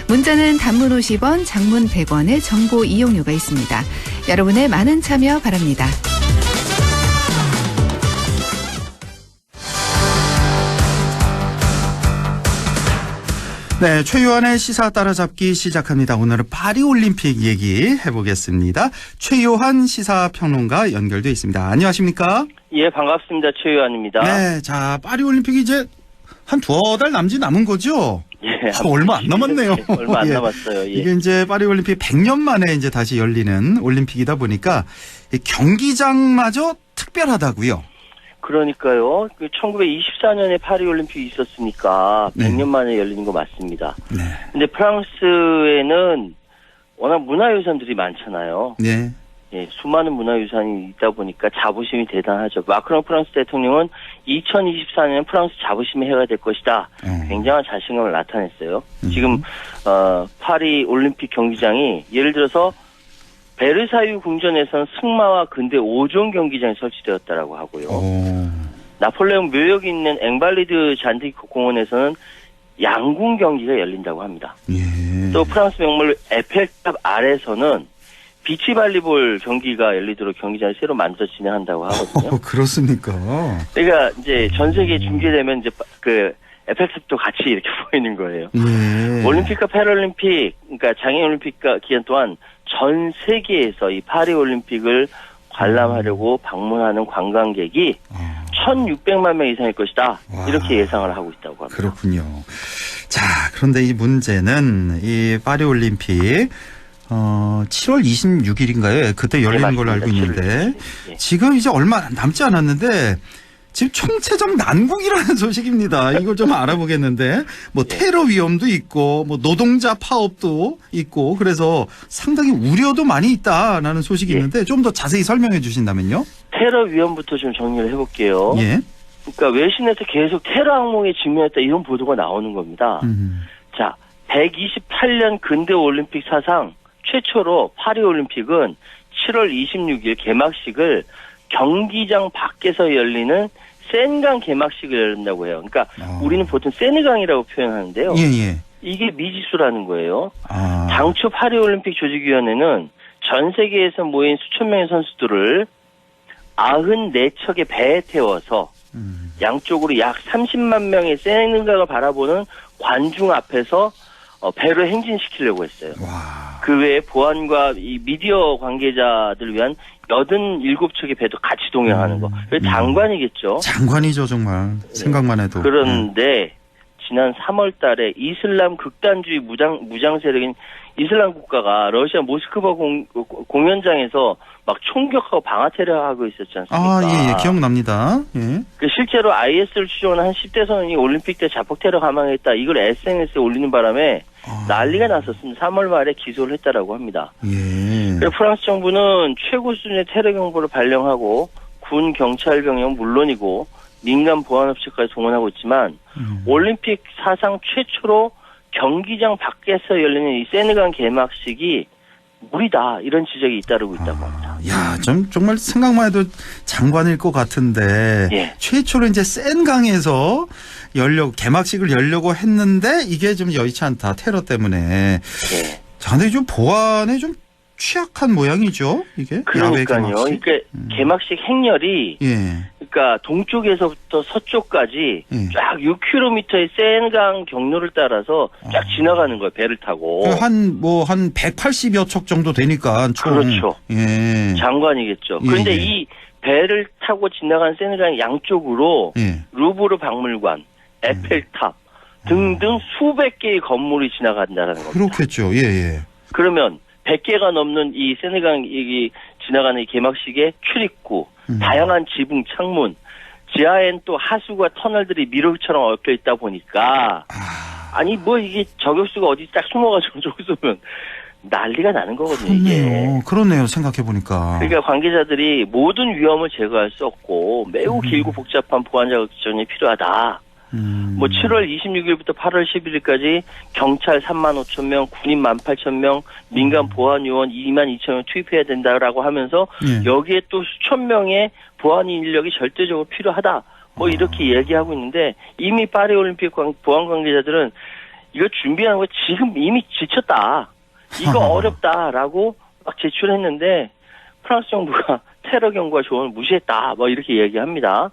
문자는 단문 50원, 장문 100원의 정보 이용료가 있습니다. 여러분의 많은 참여 바랍니다. 네, 최요한의 시사 따라잡기 시작합니다. 오늘은 파리올림픽 얘기 해보겠습니다. 최요한 시사평론가 연결돼 있습니다. 안녕하십니까? 예, 반갑습니다. 최요한입니다. 네, 자, 파리올림픽이 이제 한 2달 남은 거죠? 예. 얼마 안 남았네요. 얼마 안 남았어요. 예. 이게 이제 파리올림픽 100년 만에 이제 다시 열리는 올림픽이다 보니까 경기장마저 특별하다고요. 그러니까요. 1924년에 파리올림픽이 있었으니까 100년 만에 열리는 거 맞습니다. 네. 근데 프랑스에는 워낙 문화유산들이 많잖아요. 네. 예, 수많은 문화유산이 있다 보니까 자부심이 대단하죠. 마크롱 프랑스 대통령은 2024년 프랑스 자부심의 해가 될 것이다. 굉장한 자신감을 나타냈어요. 지금 파리 올림픽 경기장이 예를 들어서 베르사유 궁전에서는 승마와 근대 5종 경기장이 설치되었다라고 하고요. 나폴레옹 묘역이 있는 앵발리드 잔디크 공원에서는 양궁 경기가 열린다고 합니다. 또 프랑스 명물 에펠탑 아래서는 비치발리볼 경기가 열리도록 경기장을 새로 만들어 진행한다고 하거든요. 그렇습니까? 그러니까 이제 전 세계에 중계되면 이제 그 에펠탑도 같이 이렇게 보이는 거예요. 올림픽과 패럴림픽, 그러니까 장애올림픽 기간 동안 전 세계에서 이 파리 올림픽을 관람하려고 방문하는 관광객이 1,600만 명 이상일 것이다. 이렇게 예상을 하고 있다고 합니다. 그렇군요. 자, 그런데 이 문제는 이 파리 올림픽 7월 26일인가요? 그때 열리는 걸로 알고 있는데 지금 이제 얼마 남지 않았는데 지금 총체적 난국이라는 소식입니다. 이걸 좀 알아보겠는데 뭐 테러 위험도 있고 뭐 노동자 파업도 있고 그래서 상당히 우려도 많이 있다라는 소식이 있는데 좀 더 자세히 설명해 주신다면요. 테러 위험부터 좀 정리를 해볼게요. 예. 그러니까 외신에서 계속 테러 항목에 직면했다 이런 보도가 나오는 겁니다. 자, 128년 근대 올림픽 사상 최초로 파리 올림픽은 7월 26일 개막식을 경기장 밖에서 열리는 센강 개막식을 열린다고 해요. 그러니까 우리는 보통 세느강이라고 표현하는데요. 이게 미지수라는 거예요. 당초 파리올림픽 조직위원회는 전 세계에서 모인 수천 명의 선수들을 94척의 배에 태워서 양쪽으로 약 30만 명의 세느강을 바라보는 관중 앞에서 배를 행진시키려고 했어요. 그 외에 보안과 이 미디어 관계자들을 위한 87척의 배도 같이 동행하는 거. 장관이겠죠. 장관이죠, 정말. 생각만 해도. 그런데 지난 3월 달에 이슬람 극단주의 무장 세력인 이슬람 국가가 러시아 모스크바 공연장에서 막 총격하고 방화 테러하고 있었지 않습니까? 예, 기억납니다. 예. 실제로 IS를 추종하는 한 10대 선원이 올림픽 때 자폭 테러 감행했다. 이걸 SNS에 올리는 바람에 난리가 났었습니다. 3월 말에 기소를 했다라고 합니다. 그래서 프랑스 정부는 최고 수준의 테러 경보를 발령하고 군 경찰 병력은 물론이고 민간 보안업체까지 동원하고 있지만 올림픽 사상 최초로 경기장 밖에서 열리는 이 세느강 개막식이 무리다 이런 지적이 잇따르고 있다고 합니다. 야, 정말 생각만 해도 장관일 것 같은데 최초로 이제 센강에서 개막식을 열려고 했는데 이게 좀 여의치 않다 테러 때문에. 자, 근데 좀 보안에 좀 취약한 모양이죠, 이게. 그러니까요. 그러니까 개막식 행렬이 그러니까 동쪽에서부터 서쪽까지 쫙 6km의 센강 경로를 따라서 쫙 지나가는 거예요. 배를 타고. 한 180여 척 정도 되니까 총. 그렇죠. 장관이겠죠. 그런데 이 배를 타고 지나간 센강 양쪽으로 루브르 박물관, 에펠탑 등등 수백 개의 건물이 지나간다는 겁니다. 그렇겠죠. 그러면 100개가 넘는 이 세느강 지나가는 이 개막식의 출입구, 다양한 지붕, 창문, 지하엔 또 하수구와 터널들이 미로처럼 얽혀 있다 보니까 아니 뭐 이게 저격수가 어디 딱 숨어가지고 저기 쏘면 난리가 나는 거거든요. 이게. 그렇네요. 생각해 보니까. 그러니까 관계자들이 모든 위험을 제거할 수 없고 매우 길고 복잡한 보안 작전이 필요하다. 뭐 7월 26일부터 8월 11일까지 경찰 3만 5천 명, 군인 18,000명, 민간 보안 요원 2만 2천 명 투입해야 된다라고 하면서 여기에 또 수천 명의 보안 인력이 절대적으로 필요하다. 뭐 이렇게 얘기하고 있는데 이미 파리 올림픽 보안 관계자들은 이거 준비하는 거 지금 이미 지쳤다. 이거 어렵다라고 막 제출했는데 프랑스 정부가 테러 경고와 조언을 무시했다. 뭐 이렇게 얘기합니다.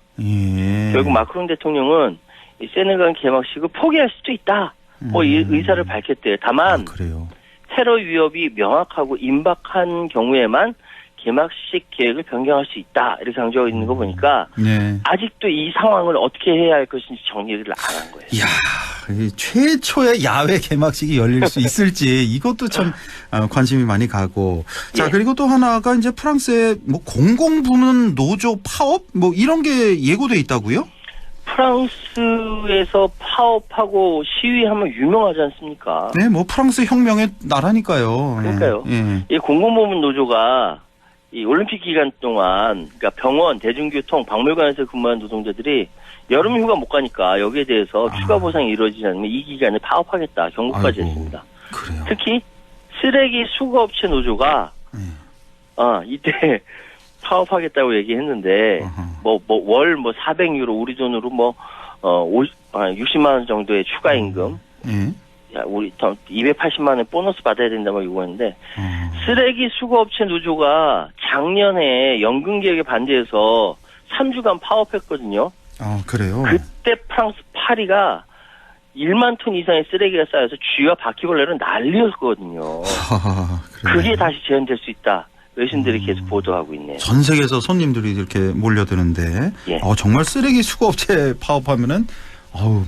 결국 마크롱 대통령은 이 세느강 개막식을 포기할 수도 있다. 뭐 이 의사를 밝혔대요. 다만 테러 위협이 명확하고 임박한 경우에만 개막식 계획을 변경할 수 있다. 이렇게 강조하고 있는 거 보니까 아직도 이 상황을 어떻게 해야 할 것인지 정리를 안 한 거예요. 이야, 최초의 야외 개막식이 열릴 수 있을지 이것도 참 관심이 많이 가고. 자, 그리고 또 하나가 이제 프랑스의 뭐 공공부문 노조 파업 뭐 이런 게 예고돼 있다고요? 프랑스에서 파업하고 시위하면 유명하지 않습니까? 네, 뭐 프랑스 혁명의 나라니까요. 그러니까요. 이 공공부문 노조가 이 올림픽 기간 동안 그러니까 병원, 대중교통, 박물관에서 근무하는 노동자들이 여름 휴가 못 가니까 여기에 대해서 추가 보상이 이루어지지 않으면 이 기간에 파업하겠다 경고까지 했습니다. 그래요. 특히 쓰레기 수거업체 노조가 이때 파업하겠다고 얘기했는데 월 400유로 우리 돈으로 60만 원 정도의 추가 임금. 우리 280만 원 보너스 받아야 된다고 요구했는데 쓰레기 수거업체 노조가 작년에 연금 개혁에 반대해서 3주간 파업했거든요. 그래요? 그때 프랑스 파리가 1만 톤 이상의 쓰레기가 쌓여서 쥐와 바퀴벌레로 난리였거든요. 그게 다시 재현될 수 있다. 외신들이 계속 보도하고 있네요. 전 세계에서 손님들이 이렇게 몰려드는데 정말 쓰레기 수거업체 파업하면은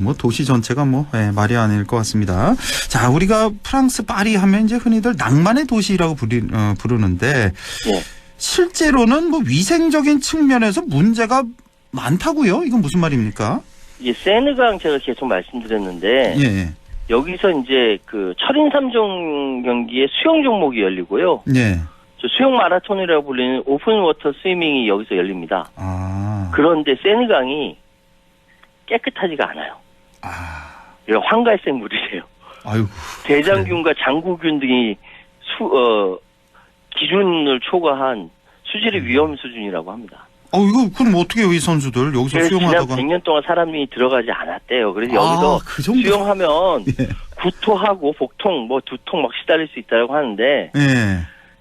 뭐 도시 전체가 말이 아닐 것 같습니다. 자, 우리가 프랑스 파리 하면 이제 흔히들 낭만의 도시라고 부르는데 실제로는 뭐 위생적인 측면에서 문제가 많다고요? 이건 무슨 말입니까? 세느강 제가 계속 말씀드렸는데 여기서 이제 그 철인 3종 경기의 수영 종목이 열리고요. 수영 마라톤이라고 불리는 오픈 워터 스위밍이 여기서 열립니다. 그런데 세느강이 깨끗하지가 않아요. 이거 황갈색 물이래요. 대장균과 장구균 등이 기준을 초과한 수질의 위험 수준이라고 합니다. 이거 그럼 어떻게 해요, 이 선수들 여기서 수영하다가? 지난 100년 동안 사람이 들어가지 않았대요. 그래서 여기서 수영하면 구토하고 복통, 두통 막 시달릴 수 있다고 하는데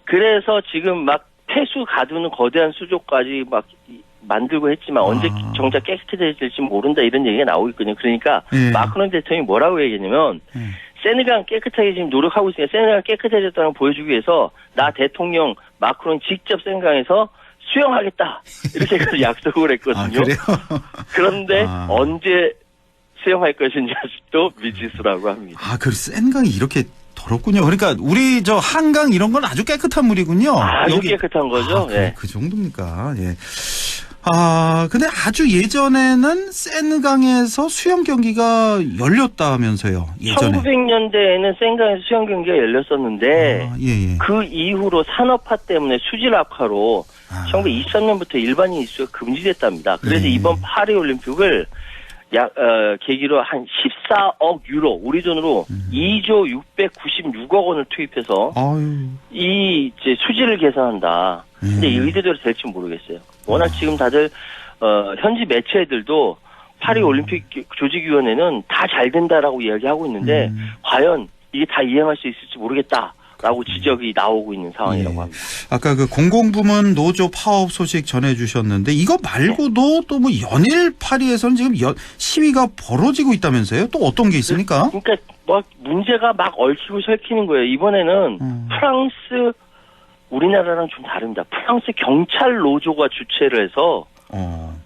그래서 지금 막 폐수 가두는 거대한 수조까지 막 만들고 했지만 언제 정작 깨끗해질지 모른다 이런 얘기가 나오고 있거든요. 그러니까 마크롱 대통령이 뭐라고 얘기했냐면 세느강 깨끗하게 지금 노력하고 있으니까 세느강 깨끗해졌다는 걸 보여주기 위해서 나 대통령 마크롱 직접 세느강에서 수영하겠다 이렇게 약속을 했거든요. 그런데 언제 수영할 것인지 아직도 미지수라고 합니다. 그 세느강이 이렇게 더럽군요. 그러니까 우리 저 한강 이런 건 아주 깨끗한 물이군요. 아주 깨끗한 거죠. 그 정도입니까? 근데 아주 예전에는 세느강에서 수영 경기가 열렸다면서요. 예전에. 1900년대에는 세느강에서 수영 경기가 열렸었는데 그 이후로 산업화 때문에 수질 악화로 1923년부터 일반인 입수가 금지됐답니다. 그래서 이번 파리 올림픽을 계기로 한 14억 유로, 우리 돈으로 2조 696억 원을 투입해서 이 이제 수질을 개선한다. 근데 이 의도대로 될지 모르겠어요. 워낙 지금 다들 현지 매체들도 파리 올림픽 조직위원회는 다 잘 된다라고 이야기하고 있는데 과연 이게 다 이행할 수 있을지 모르겠다. 라고 지적이 나오고 있는 상황이라고 합니다. 아까 그 공공부문 노조 파업 소식 전해주셨는데 이거 말고도 또 뭐 연일 파리에서는 지금 시위가 벌어지고 있다면서요? 또 어떤 게 있습니까? 그러니까 뭐 문제가 막 얽히고 설키는 거예요. 이번에는 프랑스 우리나라랑 좀 다릅니다. 프랑스 경찰 노조가 주최를 해서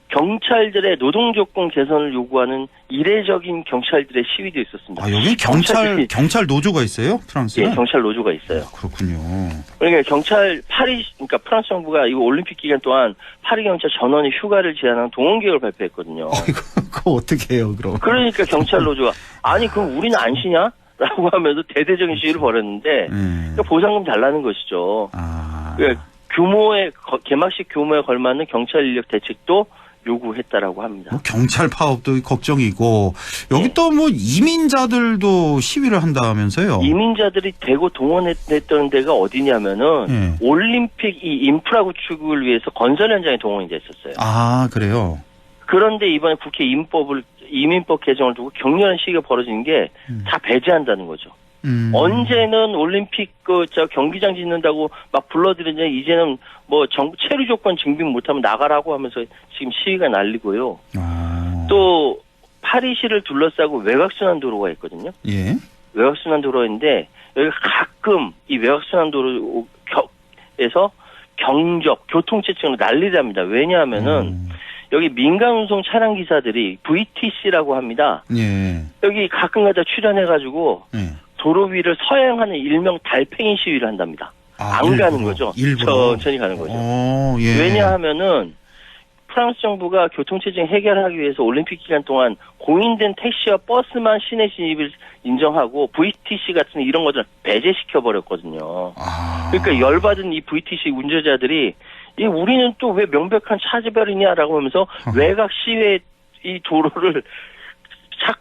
경찰들의 노동 조건 개선을 요구하는 이례적인 경찰들의 시위도 있었습니다. 여기 경찰 노조가 있어요? 프랑스에? 예, 경찰 노조가 있어요. 그렇군요. 그러니까 그러니까 프랑스 정부가 이거 올림픽 기간 동안 파리 경찰 전원이 휴가를 제한한 동원 계획을 발표했거든요. 그거 어떻게 해요, 그럼? 그러니까 경찰 노조가 아니 그럼 우리는 안 쉬냐? 라고 하면서 대대적인 시위를 벌였는데 그러니까 보상금 달라는 것이죠. 그러니까 개막식 규모에 걸맞는 경찰 인력 대책도 요구했다라고 합니다. 경찰 파업도 걱정이고 여기 또 뭐 이민자들도 시위를 한다면서요? 이민자들이 대거 동원했던 데가 어디냐면은 올림픽 이 인프라 구축을 위해서 건설 현장에 동원이 됐었어요. 그래요? 그런데 이번에 국회 이민법 개정을 두고 격렬한 시위가 벌어진 게 다 배제한다는 거죠. 언제는 올림픽 경기장 짓는다고 막 불러들이냐 이제는 뭐 정부 체류 조건 증빙 못하면 나가라고 하면서 지금 시위가 날리고요. 또 파리시를 둘러싸고 외곽순환 도로가 있거든요. 외곽순환 도로인데 여기 가끔 이 외곽순환 도로에서 경적, 교통체증으로 난리랍니다. 왜냐하면은 여기 민간운송 차량 기사들이 VTC라고 합니다. 여기 가끔가다 출연해가지고 도로 위를 서행하는 일명 달팽이 시위를 한답니다. 안 가는 거죠. 천천히 가는 거죠. 왜냐하면은 프랑스 정부가 교통체증 해결하기 위해서 올림픽 기간 동안 공인된 택시와 버스만 시내 진입을 인정하고 VTC 같은 이런 것들을 배제시켜 버렸거든요. 그러니까 열받은 이 VTC 운전자들이 우리는 또 왜 명백한 차별이냐라고 하면서 외곽 시외 이 도로를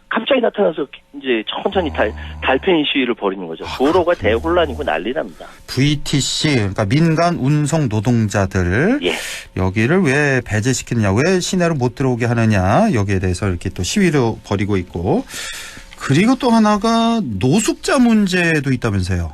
갑자기 나타나서 이제 천천히 달팽이 시위를 벌이는 거죠. 도로가 대혼란이고 난리납니다. VTC, 그러니까 민간 운송 노동자들 예. 여기를 왜 배제시키느냐, 왜 시내로 못 들어오게 하느냐, 여기에 대해서 이렇게 또 시위도 벌이고 있고, 그리고 또 하나가 노숙자 문제도 있다면서요.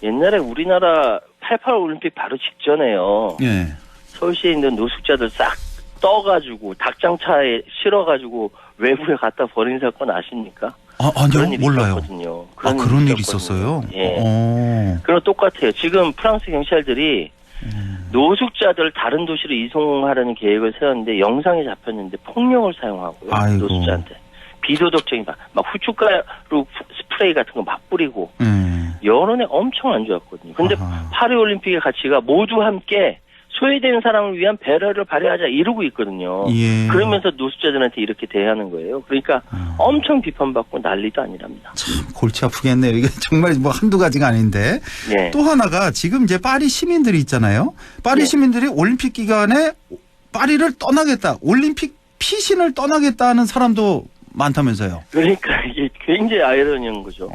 옛날에 우리나라 88 올림픽 바로 직전에요. 예. 서울시에 있는 노숙자들 싹 떠가지고 닭장차에 실어가지고 외부에 갖다 버린 사건 아십니까? 아니요, 몰라요. 있었거든요. 그런 일이 있었어요? 예. 그럼 똑같아요. 지금 프랑스 경찰들이 노숙자들 다른 도시로 이송하려는 계획을 세웠는데 영상이 잡혔는데 폭력을 사용하고요. 아이고. 노숙자한테. 비도덕적인 막 후춧가루 스프레이 같은 거 막 뿌리고 여론에 엄청 안 좋았거든요. 근데 파리 올림픽의 가치가 모두 함께 소외된 사람을 위한 배려를 발휘하자 이러고 있거든요. 예. 그러면서 노숙자들한테 이렇게 대하는 거예요. 그러니까 엄청 비판받고 난리도 아니랍니다. 참 골치 아프겠네요. 이게 정말 뭐 한두 가지가 아닌데. 네. 또 하나가 지금 이제 파리 시민들이 있잖아요. 파리 시민들이 올림픽 기간에 파리를 떠나겠다. 올림픽 피신을 떠나겠다는 사람도 많다면서요. 그러니까 이게 굉장히 아이러니한 거죠.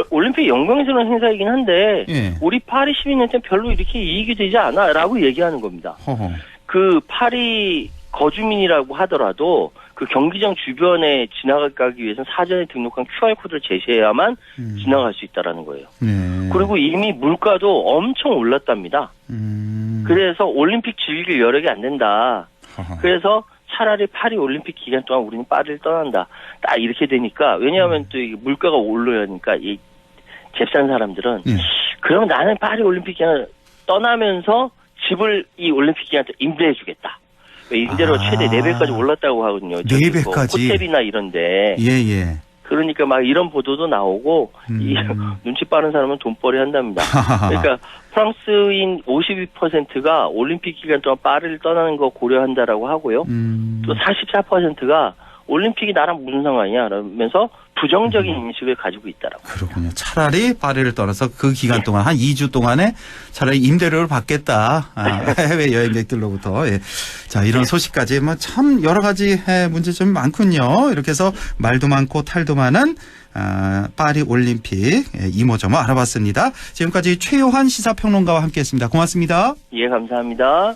올림픽 영광스러운 행사이긴 한데 예. 우리 파리 시민한테는 별로 이렇게 이익이 되지 않아라고 얘기하는 겁니다. 그 파리 거주민이라고 하더라도 그 경기장 주변에 지나가기 위해서는 사전에 등록한 QR코드를 제시해야만 지나갈 수 있다라는 거예요. 그리고 이미 물가도 엄청 올랐답니다. 그래서 올림픽 즐길 여력이 안 된다. 그래서 차라리 파리 올림픽 기간 동안 우리는 파리를 떠난다. 딱 이렇게 되니까 왜냐하면 또 이게 물가가 올라가니까 이 잽싼 사람들은 그럼 나는 파리 올림픽 기간 떠나면서 집을 이 올림픽 기간 때 임대해주겠다. 임대료 최대 4배까지 올랐다고 하거든요. 4배까지? 호텔이나 이런데. 예. 그러니까 막 이런 보도도 나오고 이 눈치 빠른 사람은 돈벌이 한답니다. 그러니까 프랑스인 52%가 올림픽 기간 동안 파리를 떠나는 거 고려한다라고 하고요. 또 44%가 올림픽이 나랑 무슨 상관이냐 그러면서 부정적인 인식을 가지고 있다라고. 그렇군요. 차라리 파리를 떠나서 그 기간 동안 한 2주 동안에 차라리 임대료를 받겠다. 해외 여행객들로부터. 예. 자, 이런 소식까지 뭐 참 여러 가지 문제점이 많군요. 이렇게 해서 말도 많고 탈도 많은 파리 올림픽 이모저모 알아봤습니다. 지금까지 최요한 시사평론가와 함께했습니다. 고맙습니다. 예, 감사합니다.